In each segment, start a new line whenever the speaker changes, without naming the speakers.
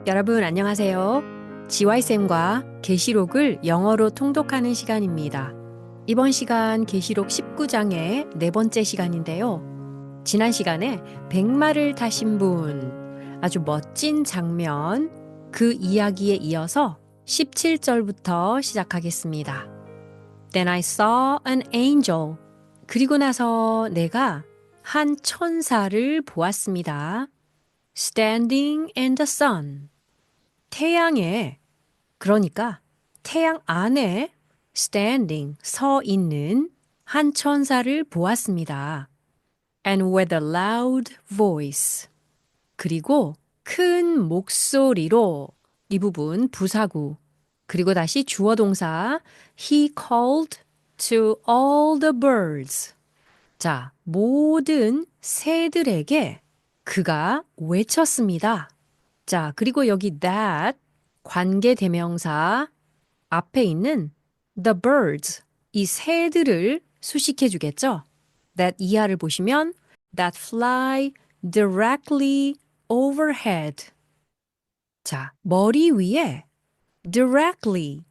여러분 안녕하세요. GY쌤과 계시록을 영어로 통독하는 시간입니다. 이번 시간 계시록 19장의 네 번째 시간인데요. 지난 시간에 백마를 타신 분, 아주 멋진 장면, 그 이야기에 이어서 17절부터 시작하겠습니다. Then I saw an angel. 그리고 나서 내가 한 천사를 보았습니다. Standing in the sun. 태양에, 그러니까 태양 안에 standing, 서 있는 한 천사를 보았습니다. And with a loud voice. 그리고 큰 목소리로 이 부분 부사구. 그리고 다시 주어 동사 he called to all the birds. 자, 모든 새들에게 그가 외쳤습니다. 자, 그리고 여기 that 관계대명사 앞에 있는 the birds, 이 새들을 수식해 주겠죠? that 이하를 보시면 that fly directly overhead. 자, 머리 위에 directly,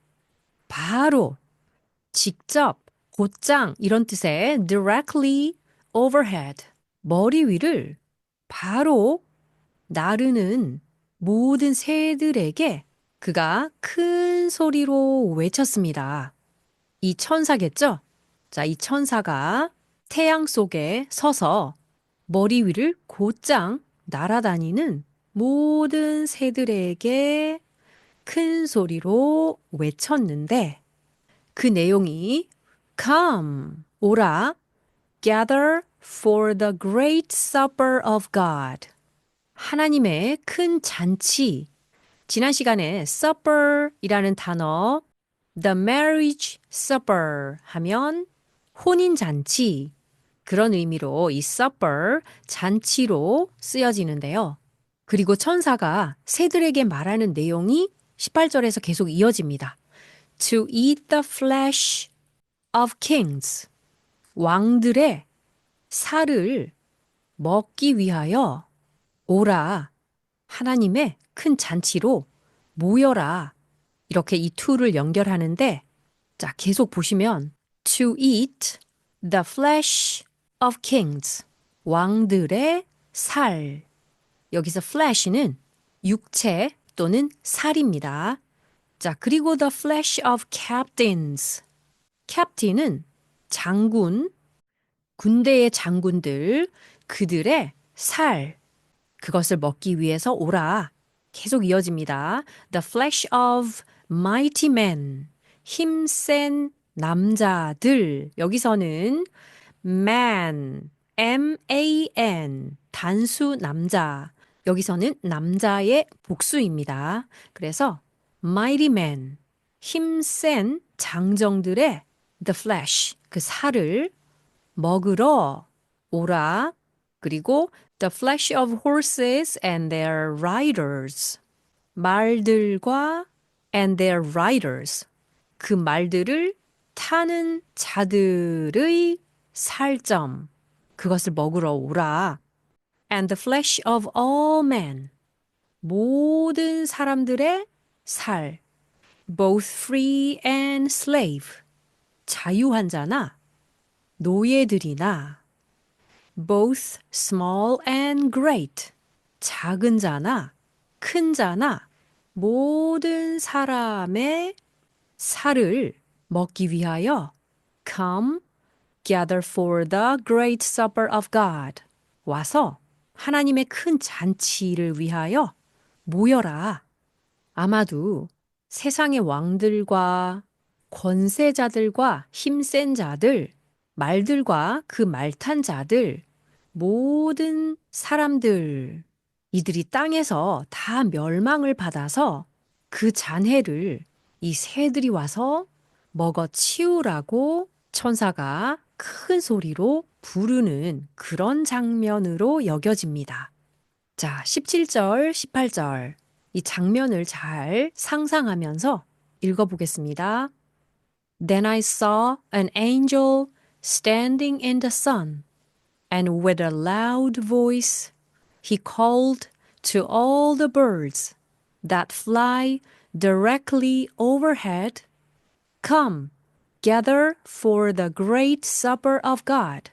바로, 직접, 곧장 이런 뜻의 directly overhead, 머리 위를 바로 나르는 모든 새들에게 그가 큰 소리로 외쳤습니다. 이 천사겠죠? 자, 이 천사가 태양 속에 서서 머리 위를 곧장 날아다니는 모든 새들에게 큰 소리로 외쳤는데 그 내용이 Come, 오라, gather for the great supper of God. 하나님의 큰 잔치. 지난 시간에 supper이라는 단어, the marriage supper 하면 혼인 잔치. 그런 의미로 이 supper, 잔치로 쓰여지는데요. 그리고 천사가 새들에게 말하는 내용이 18절에서 계속 이어집니다. To eat the flesh of kings. 왕들의 살을 먹기 위하여 오라, 하나님의 큰 잔치로 모여라. 이렇게 이 to를 연결하는데, 자, 계속 보시면 to eat the flesh of kings. 왕들의 살. 여기서 flesh는 육체 또는 살입니다. 자, 그리고 the flesh of captains. captain은 장군, 군대의 장군들, 그들의 살. 그것을 먹기 위해서 오라. 계속 이어집니다. The flesh of mighty men. 힘센 남자들. 여기서는 man, M-A-N, 단수 남자. 여기서는 남자의 복수입니다. 그래서 mighty men, 힘센 장정들의 the flesh, 그 살을 먹으러 오라. 그리고 the flesh of horses and their riders. 말들과 and their riders. 그 말들을 타는 자들의 살점. 그것을 먹으러 오라. And the flesh of all men. 모든 사람들의 살. Both free and slave. 자유한 자나 노예들이나 both small and great. 작은 자나 큰 자나 모든 사람의 살을 먹기 위하여 come gather for the great supper of God. 와서 하나님의 큰 잔치를 위하여 모여라. 아마도 세상의 왕들과 권세자들과 힘센 자들, 말들과 그 말탄 자들, 모든 사람들, 이들이 땅에서 다 멸망을 받아서 그 잔해를 이 새들이 와서 먹어 치우라고 천사가 큰 소리로 부르는 그런 장면으로 여겨집니다. 자, 17절, 18절. 이 장면을 잘 상상하면서 읽어보겠습니다. Then I saw an angel standing in the sun, and with a loud voice he called to all the birds that fly directly overhead, come, gather for the great supper of God,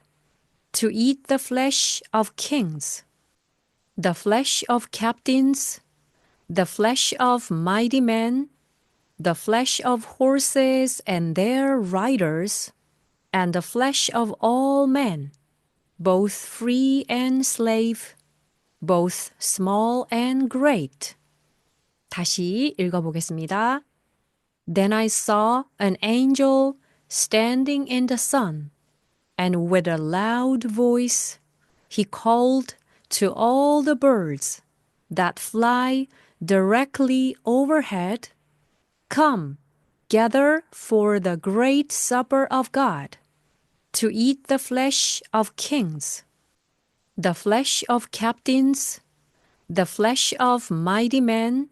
to eat the flesh of kings, the flesh of captains, the flesh of mighty men, the flesh of horses and their riders, and the flesh of all men, both free and slave, both small and great. 다시 읽어보겠습니다. Then I saw an angel standing in the sun, and with a loud voice he called to all the birds that fly directly overhead, come, gather for the great supper of God, to eat the flesh of kings, the flesh of captains, the flesh of mighty men,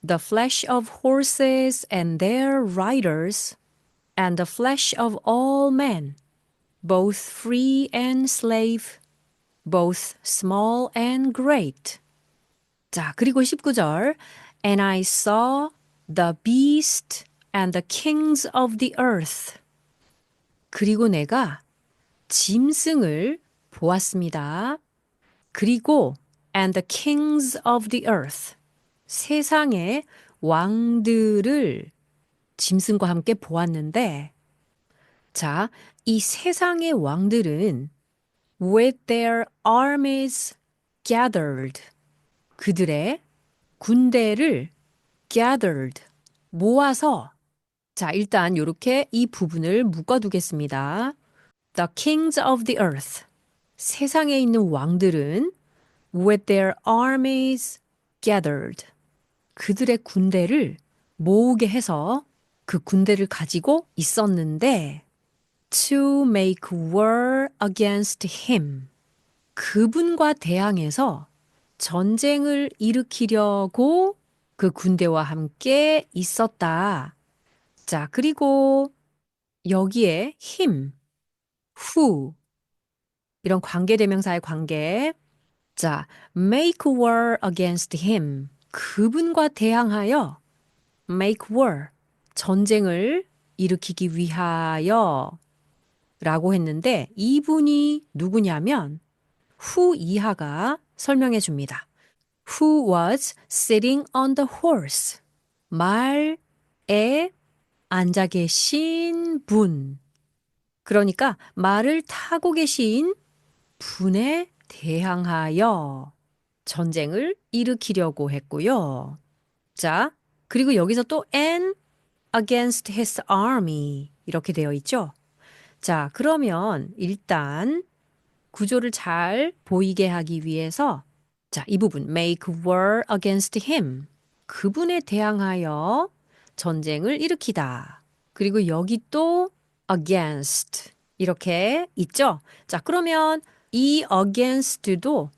the flesh of horses and their riders, and the flesh of all men, both free and slave, both small and great. 자, 그리고 19절. And I saw the beast and the kings of the earth. 그리고 내가 짐승을 보았습니다. 그리고 and the kings of the earth. 세상의 왕들을 짐승과 함께 보았는데, 자, 이 세상의 왕들은 with their armies gathered. 그들의 군대를 gathered. 모아서. 자, 일단 이렇게 이 부분을 묶어두겠습니다. The kings of the earth. 세상에 있는 왕들은 with their armies gathered. 그들의 군대를 모으게 해서 그 군대를 가지고 있었는데 to make war against him. 그분과 대항해서 전쟁을 일으키려고 그 군대와 함께 있었다. 자, 그리고 여기에 him, who 이런 관계대명사의 관계. 자, make war against him. 그분과 대항하여 make war, 전쟁을 일으키기 위하여 라고 했는데 이분이 누구냐면 who 이하가 설명해 줍니다. Who was sitting on the horse. 말에 앉아 계신 분. 그러니까 말을 타고 계신 분에 대항하여 전쟁을 일으키려고 했고요. 자, 그리고 여기서 또 and against his army 이렇게 되어 있죠. 자, 그러면 일단 구조를 잘 보이게 하기 위해서 자, 이 부분 make war against him. 그분에 대항하여 전쟁을 일으키다. 그리고 여기 또 against 이렇게 있죠. 자, 그러면 이 against도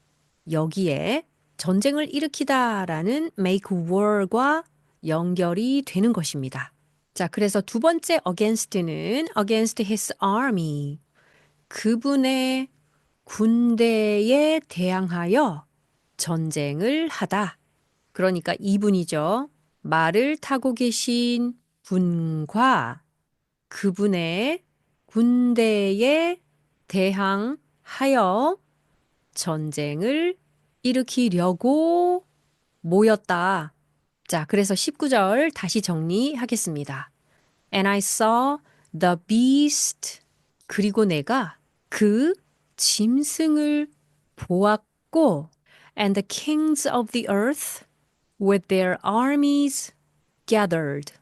여기에 전쟁을 일으키다라는 make war과 연결이 되는 것입니다. 자, 그래서 두 번째 against는 against his army. 그분의 군대에 대항하여 전쟁을 하다. 그러니까 이분이죠. 말을 타고 계신 분과 그분의 군대에 대항하여 전쟁을 일으키려고 모였다. 자, 그래서 19절 다시 정리하겠습니다. And I saw the beast. 그리고 내가 그 짐승을 보았고 and the kings of the earth with their armies gathered.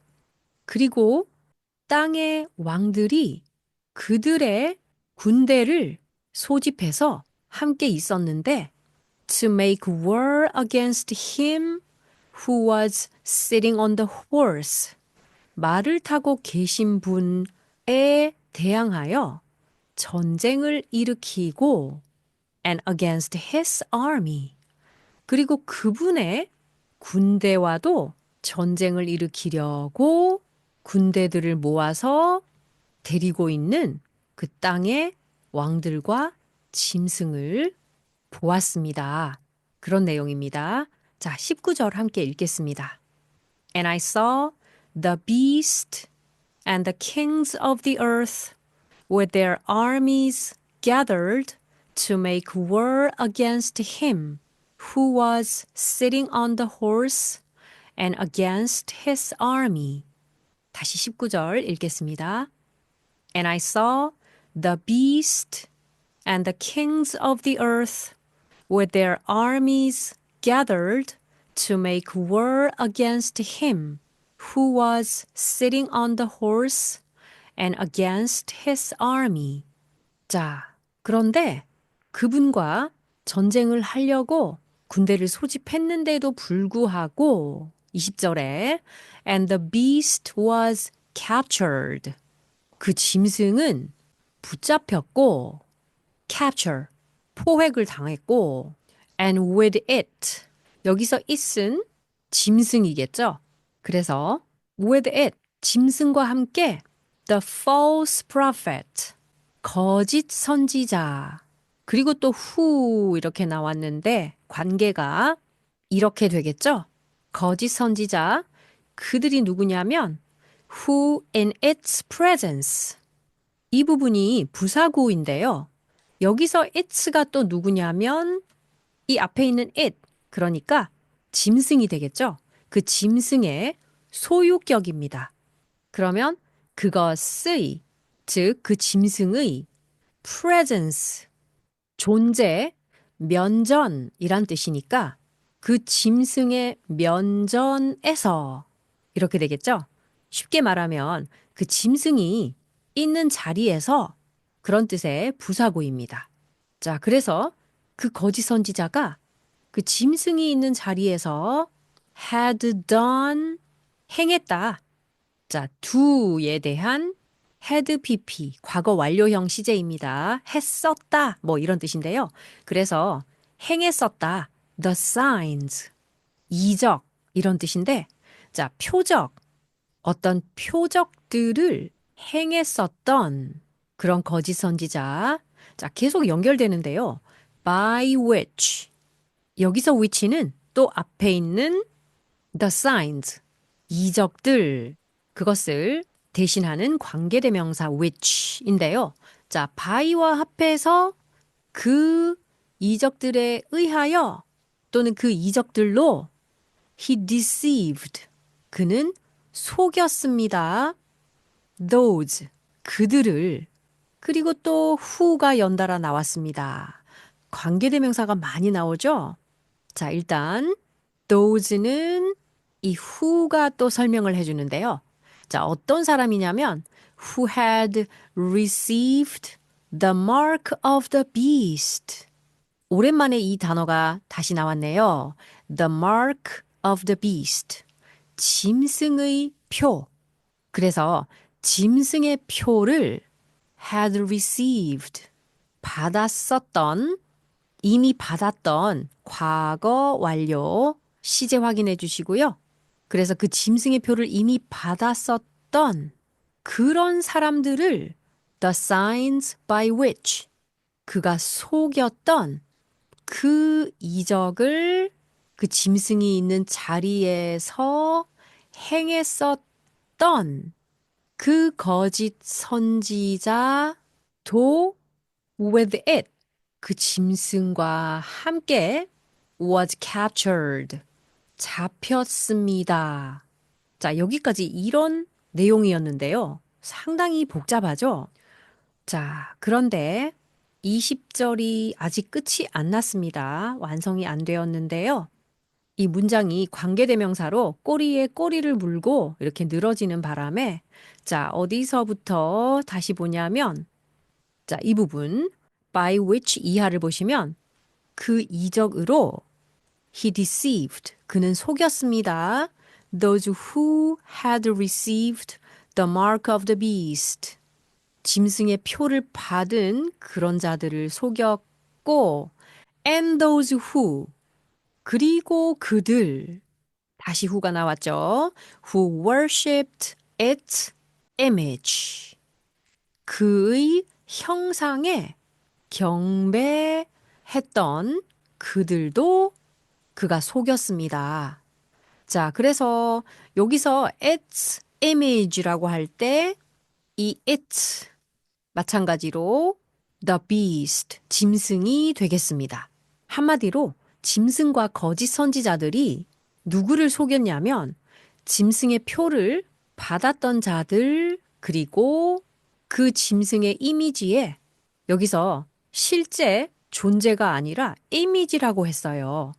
그리고 땅의 왕들이 그들의 군대를 소집해서 함께 있었는데 to make war against him who was sitting on the horse. 말을 타고 계신 분에 대항하여 전쟁을 일으키고 and against his army. 그리고 그분의 군대와도 전쟁을 일으키려고 군대들을 모아서 데리고 있는 그 땅의 왕들과 짐승을 보았습니다. 그런 내용입니다. 자, 19절 함께 읽겠습니다. And I saw the beast and the kings of the earth with their armies gathered to make war against him who was sitting on the horse and against his army. 다시 19절 읽겠습니다. And I saw the beast and the kings of the earth with their armies gathered to make war against him who was sitting on the horse and against his army. 자, 그런데 그분과 전쟁을 하려고 군대를 소집했는데도 불구하고 20절에 And the beast was captured. 그 짐승은 붙잡혔고 capture, 포획을 당했고 and with it, 여기서 it은 짐승이겠죠. 그래서 with it, 짐승과 함께 the false prophet, 거짓 선지자, 그리고 또 who 이렇게 나왔는데 관계가 이렇게 되겠죠. 거짓 선지자, 그들이 누구냐면 who in its presence, 이 부분이 부사구인데요. 여기서 it가 또 누구냐면 이 앞에 있는 it, 그러니까 짐승이 되겠죠. 그 짐승의 소유격입니다. 그러면 그것의, 즉 그 짐승의 presence, 존재, 면전이란 뜻이니까 그 짐승의 면전에서 이렇게 되겠죠. 쉽게 말하면 그 짐승이 있는 자리에서 그런 뜻의 부사구입니다. 자, 그래서 그 거짓 선지자가 그 짐승이 있는 자리에서 had done, 행했다. 자, do에 대한 had pp, 과거 완료형 시제입니다. 했었다, 뭐 이런 뜻인데요. 그래서 행했었다, the signs, 이적, 이런 뜻인데, 자, 표적, 어떤 표적들을 행했었던 그런 거짓 선지자. 자, 계속 연결되는데요. by which. 여기서 which는 또 앞에 있는 the signs, 이적들, 그것을 대신하는 관계대명사 which인데요. 자, by와 합해서 그 이적들에 의하여 또는 그 이적들로 he deceived. 그는 속였습니다. those, 그들을. 그리고 또 who가 연달아 나왔습니다. 관계대명사가 많이 나오죠? 자, 일단 those는 이 who가 또 설명을 해주는데요. 자, 어떤 사람이냐면 who had received the mark of the beast. 오랜만에 이 단어가 다시 나왔네요. The mark of the beast. 짐승의 표. 그래서 짐승의 표를 had received, 받았었던, 이미 받았던 과거 완료 시제 확인해 주시고요. 그래서 그 짐승의 표를 이미 받았었던 그런 사람들을 the signs by which, 그가 속였던 그 이적을 그 짐승이 있는 자리에서 행했었던 그 거짓 선지자도 with it, 그 짐승과 함께 was captured, 잡혔습니다. 자, 여기까지 이런 내용이었는데요. 상당히 복잡하죠? 자, 그런데 20절이 아직 끝이 안 났습니다. 완성이 안 되었는데요. 이 문장이 관계대명사로 꼬리에 꼬리를 물고 이렇게 늘어지는 바람에 자, 어디서부터 다시 보냐면 자, 이 부분 by which 이하를 보시면 그 이적으로 he deceived, 그는 속였습니다. those who had received the mark of the beast, 짐승의 표를 받은 그런 자들을 속였고 and those who, 그리고 그들, 다시 who가 나왔죠. who worshipped its image, 그의 형상에 경배했던 그들도 그가 속였습니다. 자, 그래서 여기서 its image라고 할 때 이 it 마찬가지로 the beast, 짐승이 되겠습니다. 한마디로 짐승과 거짓 선지자들이 누구를 속였냐면 짐승의 표를 받았던 자들 그리고 그 짐승의 이미지에 여기서 실제 존재가 아니라 이미지라고 했어요.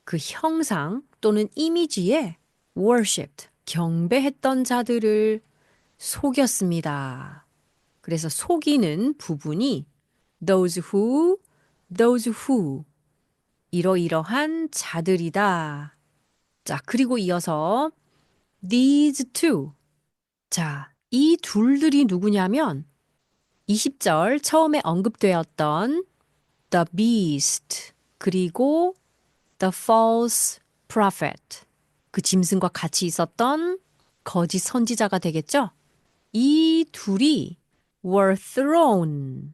그 형상 또는 이미지에 worshipped, 경배했던 자들을 속였습니다. 그래서 속이는 부분이 those who, 이러이러한 자들이다. 자, 그리고 이어서 these two. 자, 이 둘들이 누구냐면 20절 처음에 언급되었던 the beast, 그리고 the false prophet. 그 짐승과 같이 있었던 거짓 선지자가 되겠죠? 이 둘이 were thrown.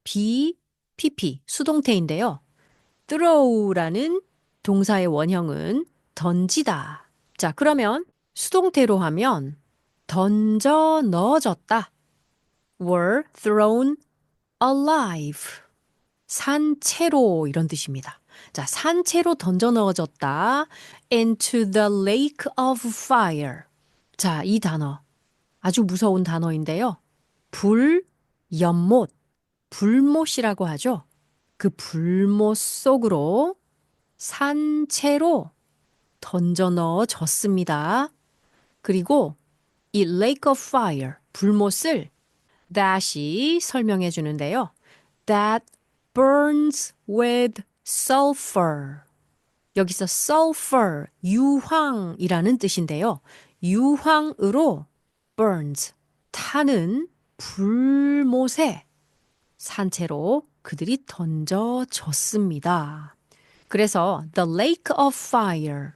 BPP, 수동태인데요. throw라는 동사의 원형은 던지다. 자, 그러면 수동태로 하면 던져 넣어졌다. were thrown alive. 산채로 이런 뜻입니다. 자, 산채로 던져 넣어졌다. into the lake of fire. 자, 이 단어 아주 무서운 단어인데요. 연못, 불못이라고 하죠. 그 불못 속으로 산채로 던져 넣어졌습니다. 그리고 이 lake of fire, 불못을 that이 설명해 주는데요. that burns with sulfur. 여기서 sulfur, 유황이라는 뜻인데요. 유황으로 burns, 타는 불못에 산채로 그들이 던져졌습니다. 그래서 the lake of fire,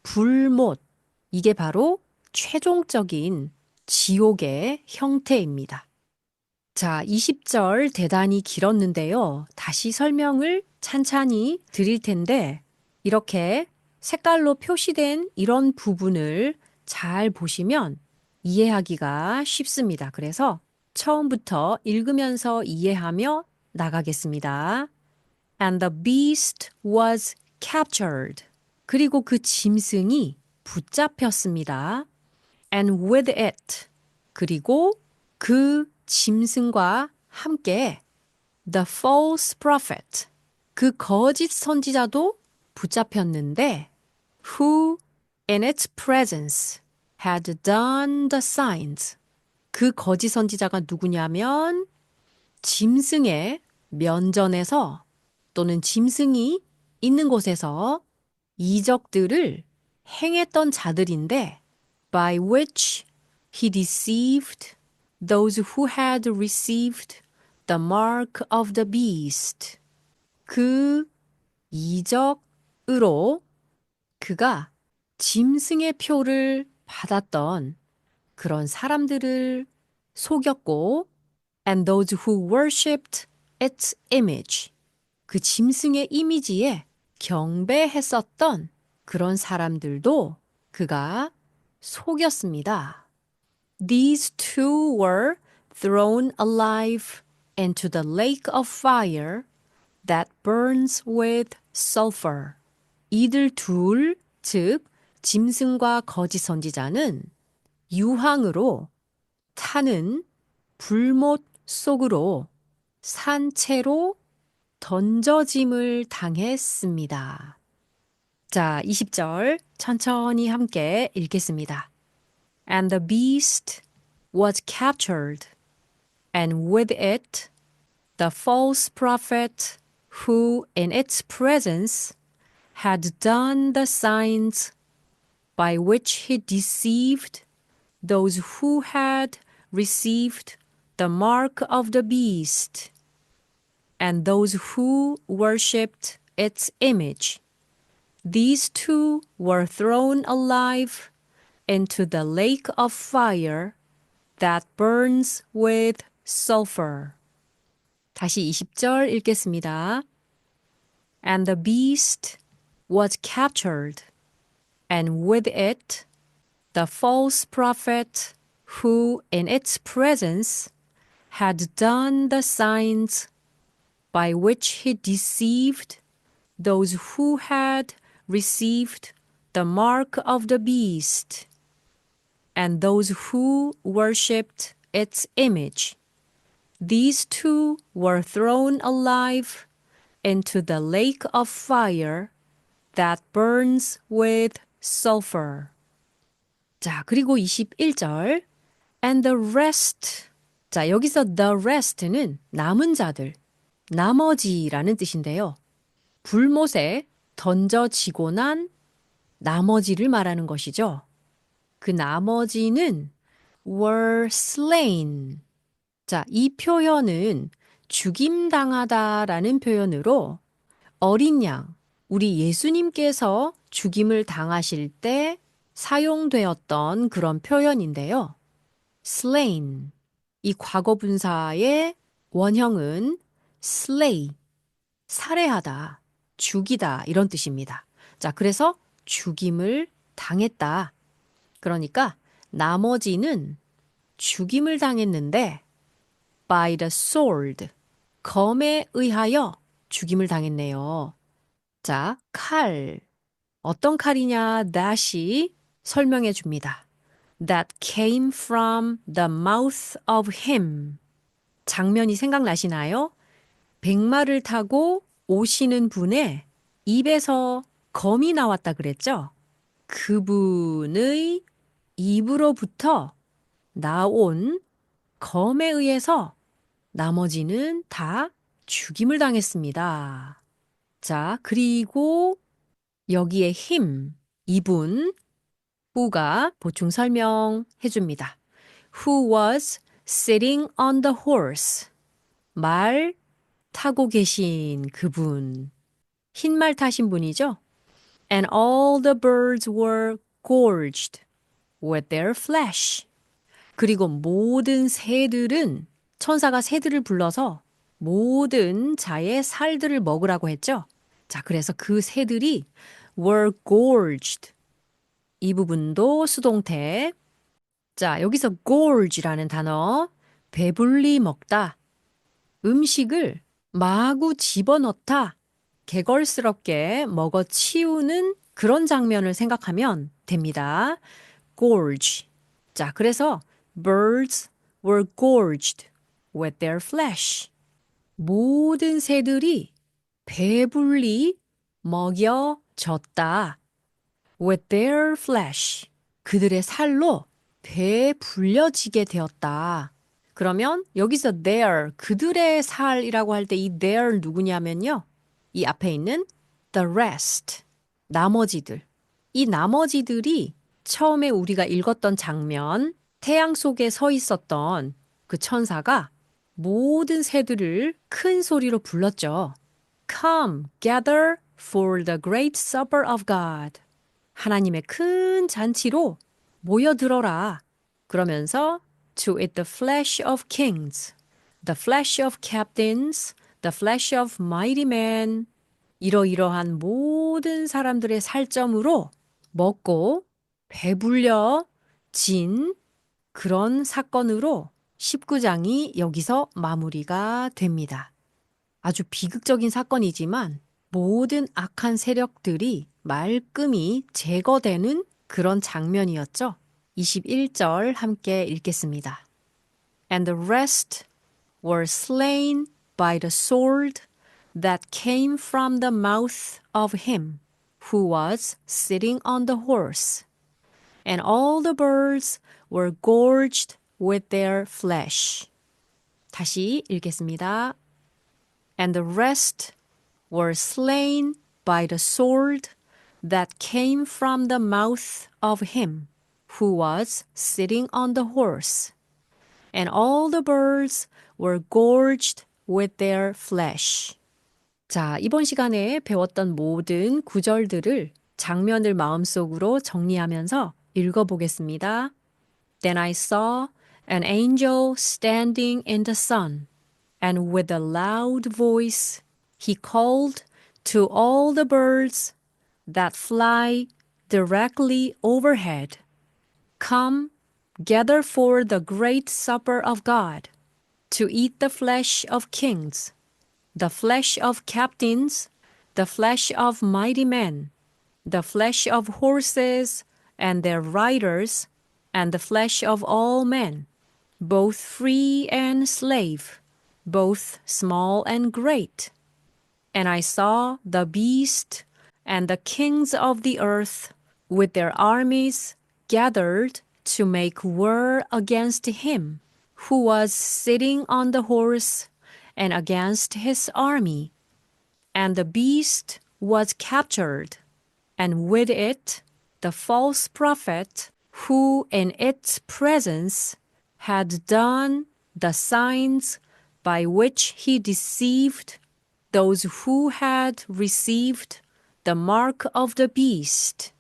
불못, 이게 바로 최종적인 지옥의 형태입니다. 자, 20절 대단히 길었는데요. 다시 설명을 찬찬히 드릴 텐데 이렇게 색깔로 표시된 이런 부분을 잘 보시면 이해하기가 쉽습니다. 그래서 처음부터 읽으면서 이해하며 나가겠습니다. And the beast was captured. 그리고 그 짐승이 붙잡혔습니다. And with it. 그리고 그 짐승과 함께 the false prophet. 그 거짓 선지자도 붙잡혔는데 who in its presence had done the signs. 그 거짓 선지자가 누구냐면 짐승의 면전에서 또는 짐승이 있는 곳에서 이적들을 행했던 자들인데 by which he deceived those who had received the mark of the beast. 그 이적으로 그가 짐승의 표를 받았던 그런 사람들을 속였고 and those who worshipped its image. 그 짐승의 이미지에 경배했었던 그런 사람들도 그가 속였습니다. These two were thrown alive into the lake of fire that burns with sulfur. 이들 둘, 즉 짐승과 거짓 선지자는 유황으로 타는 불못 속으로 산채로 던져짐을 당했습니다. 자, 20절 천천히 함께 읽겠습니다. And the beast was captured, and with it the false prophet who in its presence had done the signs by which he deceived those who had received the mark of the beast and those who worshipped its image. These two were thrown alive into the lake of fire that burns with sulfur. 다시 20절 읽겠습니다. And the beast was captured, and with it, the false prophet who in its presence had done the signs by which he deceived those who had received the mark of the beast and those who worshipped its image. These two were thrown alive into the lake of fire that burns with sulfur. 자, 그리고 21절. And the rest. 자, 여기서 the rest는 남은 자들, 나머지라는 뜻인데요. 불못에 던져지고 난 나머지를 말하는 것이죠. 그 나머지는 were slain. 자, 이 표현은 죽임당하다라는 표현으로 어린 양, 우리 예수님께서 죽임을 당하실 때 사용되었던 그런 표현인데요. slain. 이 과거 분사의 원형은 slay, 살해하다, 죽이다 이런 뜻입니다. 자, 그래서 죽임을 당했다. 그러니까 나머지는 죽임을 당했는데 by the sword, 검에 의하여 죽임을 당했네요. 자, 칼. 어떤 칼이냐 that이 설명해 줍니다. That came from the mouth of him. 장면이 생각나시나요? 백마를 타고 오시는 분의 입에서 검이 나왔다 그랬죠? 그분의 입으로부터 나온 검에 의해서 나머지는 다 죽임을 당했습니다. 자, 그리고 여기에 힘, 이분, who가 보충 설명해 줍니다. Who was sitting on the horse. 말 타고 계신 그분. 흰 말 타신 분이죠? And all the birds were gorged with their flesh. 그리고 모든 새들은 천사가 새들을 불러서 모든 자의 살들을 먹으라고 했죠. 자, 그래서 그 새들이 were gorged. 이 부분도 수동태. 자, 여기서 gorge라는 단어, 배불리 먹다. 음식을 마구 집어넣다. 개걸스럽게 먹어치우는 그런 장면을 생각하면 됩니다. gorge. 자, 그래서 birds were gorged with their flesh. 모든 새들이 배불리 먹여졌다. with their flesh. 그들의 살로 배불려지게 되었다. 그러면 여기서 their, 그들의 살이라고 할 때 이 their 누구냐면요. 이 앞에 있는 the rest, 나머지들. 이 나머지들이 처음에 우리가 읽었던 장면, 태양 속에 서 있었던 그 천사가 모든 새들을 큰 소리로 불렀죠. Come, gather for the great supper of God. 하나님의 큰 잔치로 모여들어라. 그러면서 to eat the flesh of kings, the flesh of captains, the flesh of mighty men. 이러이러한 모든 사람들의 살점으로 먹고 배불려진 그런 사건으로 19장이 여기서 마무리가 됩니다. 아주 비극적인 사건이지만 모든 악한 세력들이 말끔히 제거되는 그런 장면이었죠. 21절 함께 읽겠습니다. And the rest were slain by the sword that came from the mouth of him who was sitting on the horse. And all the birds were gorged with their flesh. 다시 읽겠습니다. And the rest were slain by the sword that came from the mouth of him who was sitting on the horse. And all the birds were gorged with their flesh. 자, 이번 시간에 배웠던 모든 구절들을 장면을 마음속으로 정리하면서 읽어보겠습니다. Then I saw an angel standing in the sun, and with a loud voice he called to all the birds that fly directly overhead. Come, gather for the great supper of God, to eat the flesh of kings, the flesh of captains, the flesh of mighty men, the flesh of horses and their riders, and the flesh of all men, both free and slave, both small and great. And I saw the beast and the kings of the earth with their armies gathered to make war against him who was sitting on the horse and against his army. And the beast was captured, and with it the false prophet who in its presence had done the signs by which he deceived those who had received the mark of the beast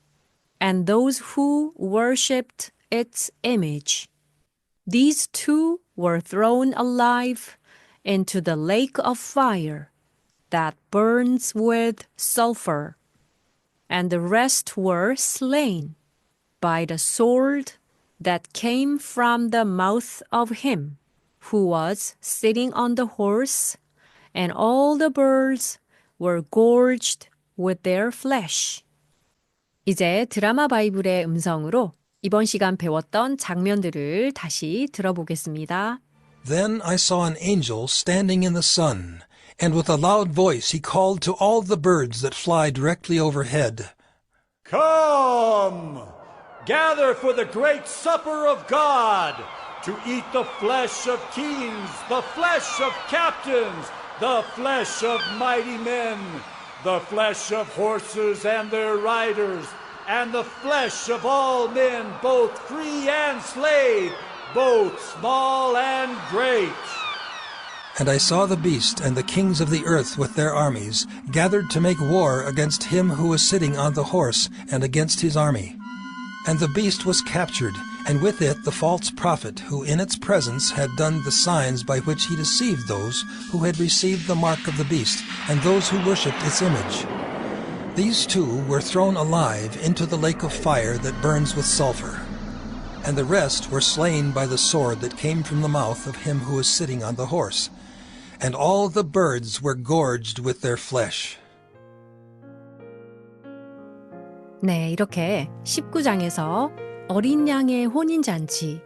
and those who worshipped its image. These two were thrown alive into the lake of fire that burns with sulfur, and the rest were slain by the sword that came from the mouth of him who was sitting on the horse, and all the birds were gorged with their flesh. 이제 드라마 바이블의 음성으로 이번 시간 배웠던 장면들을 다시 들어보겠습니다.
Then I saw an angel standing in the sun, and with a loud voice he called to all the birds that fly directly overhead.
Come, gather for the great supper of God, to eat the flesh of kings, the flesh of captains, the flesh of mighty men, the flesh of horses and their riders, and the flesh of all men, both free and slave, both small and great.
And I saw the beast and the kings of the earth with their armies, gathered to make war against him who was sitting on the horse and against his army. And the beast was captured, and with it the false prophet who in its presence had done the signs by which he deceived those who had received the mark of the beast and those who worshipped its image. These two were thrown alive into the lake of fire that burns with sulfur. And the rest were slain by the sword that came from the mouth of him who was sitting on the horse. And all the birds were gorged with their flesh.
네, 이렇게 19장에서 어린 양의 혼인잔치,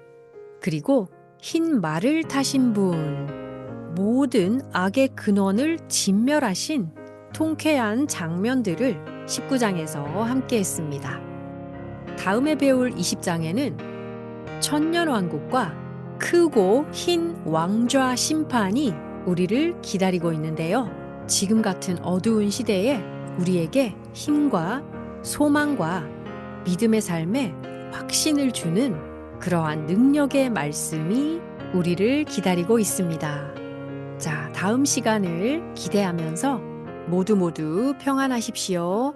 그리고 흰 말을 타신 분, 모든 악의 근원을 진멸하신 통쾌한 장면들을 19장에서 함께 했습니다. 다음에 배울 20장에는 천년왕국과 크고 흰 왕좌 심판이 우리를 기다리고 있는데요. 지금 같은 어두운 시대에 우리에게 힘과 소망과 믿음의 삶에 확신을 주는 그러한 능력의 말씀이 우리를 기다리고 있습니다. 자, 다음 시간을 기대하면서 모두 평안하십시오.